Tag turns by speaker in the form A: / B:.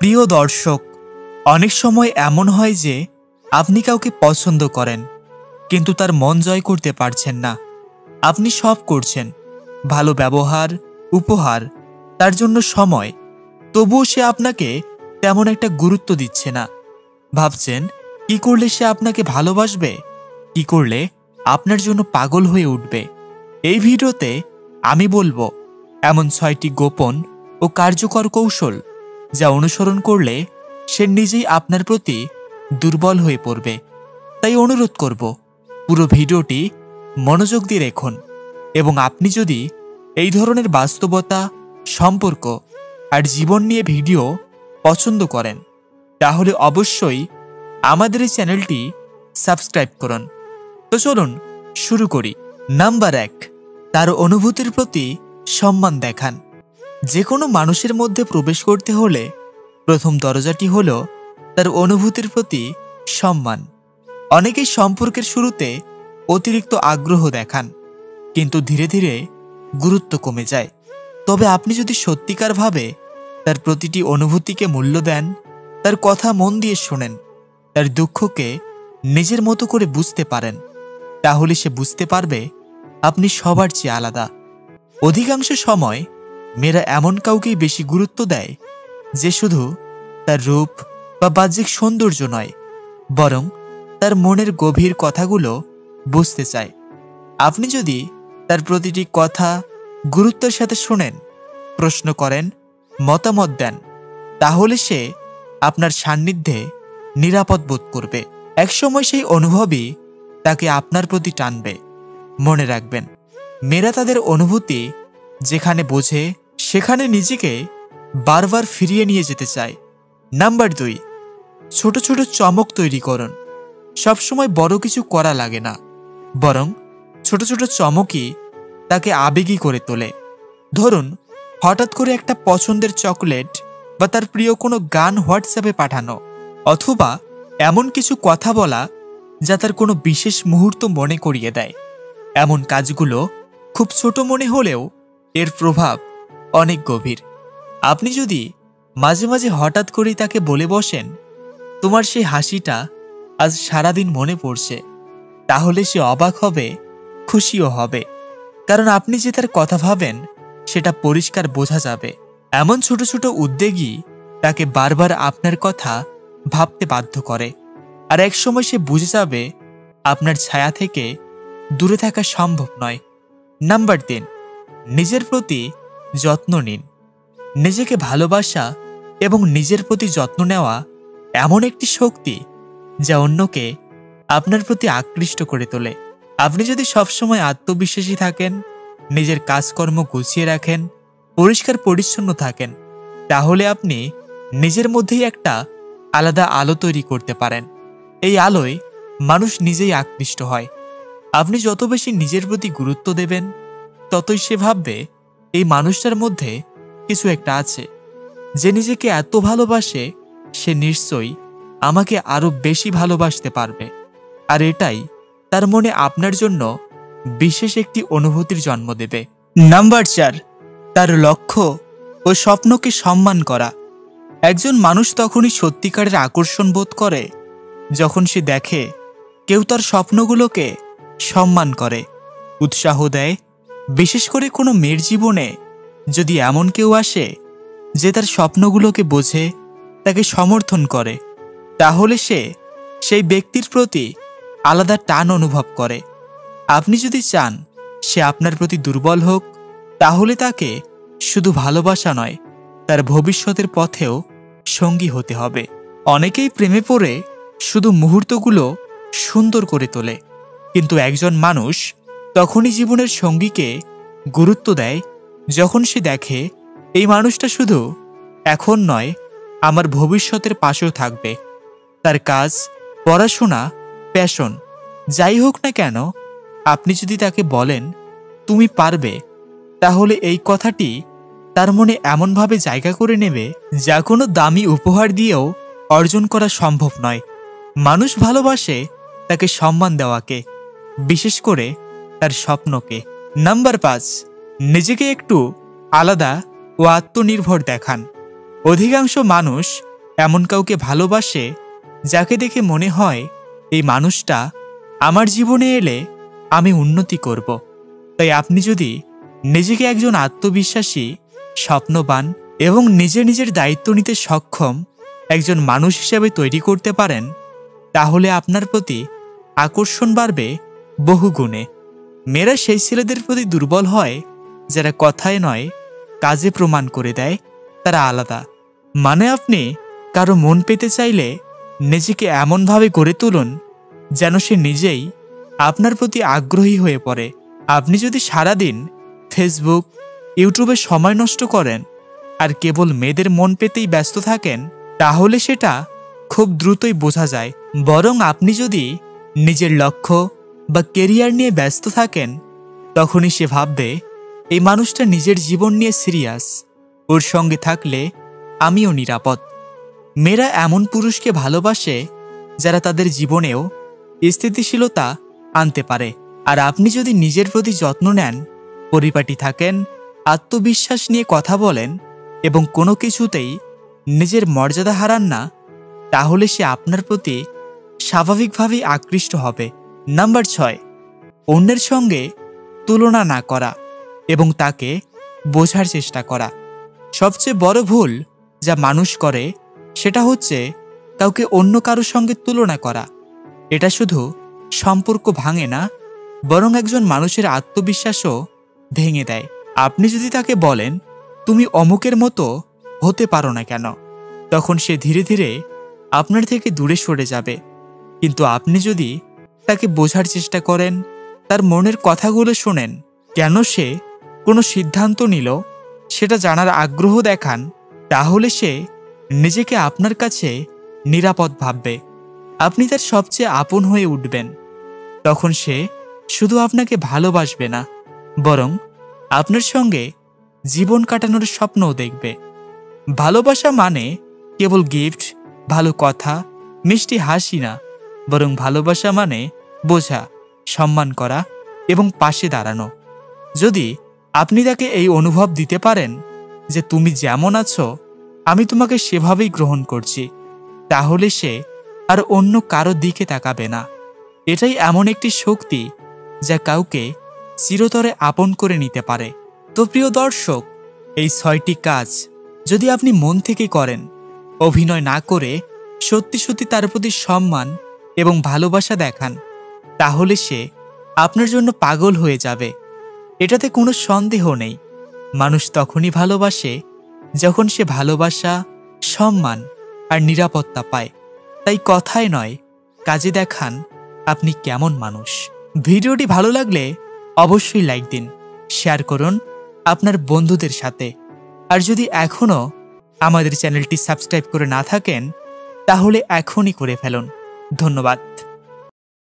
A: প্রিয় দর্শক, অনেক সময় এমন হয় যে আপনি কাউকে পছন্দ করেন, কিন্তু তার মন জয় করতে পারছেন না। আপনি সব করছেন, ভালো ব্যবহার, উপহার, তার জন্য সময়, তবুও সে আপনাকে তেমন একটা গুরুত্ব দিচ্ছে না। ভাবছেন কি করলে সে আপনাকে ভালোবাসবে, কি করলে আপনার জন্য পাগল হয়ে উঠবে। এই ভিডিওতে আমি বলবো এমন 6টি গোপন ও কার্যকর কৌশল যা অনুসরণ করলে সে নিজেই আপনার প্রতি দুর্বল হয়ে পড়বে। তাই অনুরোধ করব, পুরো ভিডিওটি মনোযোগ দিয়ে দেখুন এবং আপনি যদি এই ধরনের বাস্তবতা, সম্পর্ক আর জীবন নিয়ে ভিডিও পছন্দ করেন তাহলে অবশ্যই আমাদের এই চ্যানেলটি সাবস্ক্রাইব করুন। তো চলুন শুরু করি। নাম্বার 1, তার অনুভূতির প্রতি সম্মান দেখান। যে কোনো মানুষের মধ্যে প্রবেশ করতে হলে প্রথম দরজাটি হল তার অনুভূতির প্রতি সম্মান। অনেকেই সম্পর্কের শুরুতে অতিরিক্ত আগ্রহ দেখান, কিন্তু ধীরে ধীরে গুরুত্ব কমে যায়। তবে আপনি যদি সত্যিকারভাবে তার প্রতিটি অনুভূতিকে মূল্য দেন, তার কথা মন দিয়ে শোনেন, তার দুঃখকে নিজের মতো করে বুঝতে পারেন, তাহলে সে বুঝতে পারবে আপনি সবার চেয়ে আলাদা। অধিকাংশ সময় মেয়েরা এমন কাউকেই বেশি গুরুত্ব দেয় যে শুধু তার রূপ বা বাহ্যিক সৌন্দর্য নয়, বরং তার মনের গভীর কথাগুলো বুঝতে চায়। আপনি যদি তার প্রতিটি কথা গুরুত্বের সাথে শোনেন, প্রশ্ন করেন, মতামত দেন, তাহলে সে আপনার সান্নিধ্যে নিরাপদ বোধ করবে। একসময় সেই অনুভবই তাকে আপনার প্রতি টানবে। মনে রাখবেন, মেয়েরা তাদের অনুভূতি যেখানে বোঝে সেখানে নিজেকে বারবার ফিরিয়ে নিয়ে যেতে চায়। নাম্বার 2, ছোট ছোট চমক তৈরি করুন। সবসময় বড় কিছু করা লাগে না, বরং ছোট ছোট চমকই তাকে আবেগী করে তোলে। ধরুন, হঠাৎ করে একটা পছন্দের চকলেট বা তার প্রিয় কোনো গান হোয়াটসঅ্যাপে পাঠানো, অথবা এমন কিছু কথা বলা যা তার কোনো বিশেষ মুহূর্ত মনে করিয়ে দেয়। এমন কাজগুলো খুব ছোট মনে হলেও এর প্রভাব অনেক গভীর। আপনি যদি মাঝে মাঝে হঠাৎ করেই তাকে বলে বসেন, তোমার সেই হাসিটা আজ সারাদিন মনে পড়ছে, তাহলে সে অবাক হবে, খুশিও হবে, কারণ আপনি যে তার কথা ভাবেন সেটা পরিষ্কার বোঝা যাবে। এমন ছোট ছোট উদ্যোগই তাকে বারবার আপনার কথা ভাবতে বাধ্য করে, আর একসময় সে বুঝে যাবে আপনার ছায়া থেকে দূরে থাকা সম্ভব নয়। নাম্বার 3, নিজের প্রতি যত্ন নিন। নিজেকে ভালোবাসা এবং নিজের প্রতি যত্ন নেওয়া এমন একটি শক্তি যা অন্যকে আপনার প্রতি আকৃষ্ট করে তোলে। আপনি যদি সবসময় আত্মবিশ্বাসী থাকেন, নিজের কাজকর্ম গুছিয়ে রাখেন, পরিষ্কার পরিচ্ছন্ন থাকেন, তাহলে আপনি নিজের মধ্যেই একটা আলাদা আলো তৈরি করতে পারেন। এই আলোয় মানুষ নিজেই আকৃষ্ট হয়। আপনি যত বেশি নিজের প্রতি গুরুত্ব দেবেন, ততই সে ভাববে এই মানুষটার মধ্যে কিছু একটা আছে। যে নিজেকে এত ভালোবাসে, সে নিশ্চয়ই আমাকে আরো বেশি ভালোবাসতে পারবে। আর এটাই তার মনে আপনার জন্য বিশেষ একটি অনুভূতির জন্ম দেবে। নাম্বার 4, তার লক্ষ্য ও স্বপ্নকে সম্মান করা। একজন মানুষ তখনই সত্যিকারের আকর্ষণ বোধ করে যখন সে দেখে কেউ তার স্বপ্নগুলোকে সম্মান করে, উৎসাহ দেয়। বিশেষ করে কোনো মেয়ের জীবনে যদি এমন কেউ আসে যে তার স্বপ্নগুলোকে বোঝে, তাকে সমর্থন করে, তাহলে সে সেই ব্যক্তির প্রতি আলাদা টান অনুভব করে। আপনি যদি চান সে আপনার প্রতি দুর্বল হোক, তাহলে তাকে শুধু ভালোবাসা নয়, তার ভবিষ্যতের পথেও সঙ্গী হতে হবে। অনেকেই প্রেমে পড়ে শুধু মুহূর্তগুলো সুন্দর করে তোলে, কিন্তু একজন মানুষ তখনই জীবনের সঙ্গীকে গুরুত্ব দেয় যখন সে দেখে এই মানুষটা শুধু এখন নয়, আমার ভবিষ্যতের পাশেও থাকবে। তার কাজ, পড়াশোনা, প্যাশন যাই হোক না কেন, আপনি যদি তাকে বলেন তুমি পারবে, তাহলে এই কথাটি তার মনে এমনভাবে জায়গা করে নেবে যা কোনো দামি উপহার দিয়েও অর্জন করা সম্ভব নয়। মানুষ ভালোবাসে তাকে সম্মান দেওয়াকে, বিশেষ করে তার স্বপ্নকে। নাম্বার 5, নিজেকে একটু আলাদা ও আত্মনির্ভর দেখান। অধিকাংশ মানুষ এমন কাউকে ভালোবাসে যাকে দেখে মনে হয় এই মানুষটা আমার জীবনে এলে আমি উন্নতি করব। তাই আপনি যদি নিজেকে একজন আত্মবিশ্বাসী, স্বপ্নবান এবং নিজের দায়িত্ব নিতে সক্ষম একজন মানুষ হিসেবে তৈরি করতে পারেন, তাহলে আপনার প্রতি আকর্ষণ বাড়বে বহুগুণে। মেয়েরা সেই ছেলেদের প্রতি দুর্বল হয় যারা কথায় নয় কাজে প্রমাণ করে দেয় তারা আলাদা। মানে আপনি কারো মন পেতে চাইলে নিজেকে এমনভাবে গড়ে তুলুন যেন সে নিজেই আপনার প্রতি আগ্রহী হয়ে পড়ে। আপনি যদি সারাদিন ফেসবুক, ইউটিউবে সময় নষ্ট করেন আর কেবল মেয়েদের মন পেতেই ব্যস্ত থাকেন, তাহলে সেটা খুব দ্রুতই বোঝা যায়। বরং আপনি যদি নিজের লক্ষ্য বা কেরিয়ার নিয়ে ব্যস্ত থাকেন, তখনই সে ভাববে এই মানুষটা নিজের জীবন নিয়ে সিরিয়াস, ওর সঙ্গে থাকলে আমিও নিরাপদ। মেয়েরা এমন পুরুষকে ভালোবাসে যারা তাদের জীবনেও স্থিতিশীলতা আনতে পারে। আর আপনি যদি নিজের প্রতি যত্ন নেন, পরিপাটি থাকেন, আত্মবিশ্বাস নিয়ে কথা বলেন এবং কোনো কিছুতেই নিজের মর্যাদা হারান না, তাহলে সে আপনার প্রতি স্বাভাবিকভাবেই আকৃষ্ট হবে। নাম্বার 6, অন্যের সঙ্গে তুলনা না করা এবং তাকে বোঝার চেষ্টা করা। সবচেয়ে বড় ভুল যা মানুষ করে সেটা হচ্ছে কাউকে অন্য কারো সঙ্গে তুলনা করা। এটা শুধু সম্পর্ক ভাঙে না, বরং একজন মানুষের আত্মবিশ্বাসও ভেঙে দেয়। আপনি যদি তাকে বলেন তুমি অমুকের মতো হতে পারো না কেন, তখন সে ধীরে ধীরে আপনার থেকে দূরে সরে যাবে। কিন্তু আপনি যদি তাকে বোঝার চেষ্টা করেন, তার মনের কথাগুলো শোনেন, কেন সে কোনো সিদ্ধান্ত নিল সেটা জানার আগ্রহ দেখান, তাহলে সে নিজেকে আপনার কাছে নিরাপদ ভাববে। আপনি তার সবচেয়ে আপন হয়ে উঠবেন। তখন সে শুধু আপনাকে ভালোবাসবে না, বরং আপনার সঙ্গে জীবন কাটানোর স্বপ্নও দেখবে। ভালোবাসা মানে কেবল গিফট, ভালো কথা, মিষ্টি হাসি না, বরং ভালোবাসা মানে বোঝা, সম্মান করা এবং পাশে দাঁড়ানো। যদি আপনি তাকে এই অনুভব দিতে পারেন যে তুমি যেমন আছো আমি তোমাকে সেভাবেই গ্রহণ করছি, তাহলে সে আর অন্য কারো দিকে তাকাবে না। এটাই এমন একটি শক্তি যা কাউকে চিরতরে আপন করে নিতে পারে। তো প্রিয় দর্শক, এই 6টি কাজ যদি আপনি মন থেকে করেন, অভিনয় না করে সত্যি সত্যি তার প্রতি সম্মান এবং ভালোবাসা দেখান, তাহলে সে আপনার জন্য পাগল হয়ে যাবে। এটাতে কোনো সন্দেহ নেই। মানুষ তখনই ভালোবাসে যখন সে ভালোবাসা, সম্মান আর নিরাপত্তা পায়। তাই কথায় নয় কাজে দেখান আপনি কেমন মানুষ। ভিডিওটি ভালো লাগলে অবশ্যই লাইক দিন, শেয়ার করুন আপনার বন্ধুদের সাথে। আর যদি এখনও আমাদের চ্যানেলটি সাবস্ক্রাইব করে না থাকেন, তাহলে এখনই করে ফেলুন। ধন্যবাদ।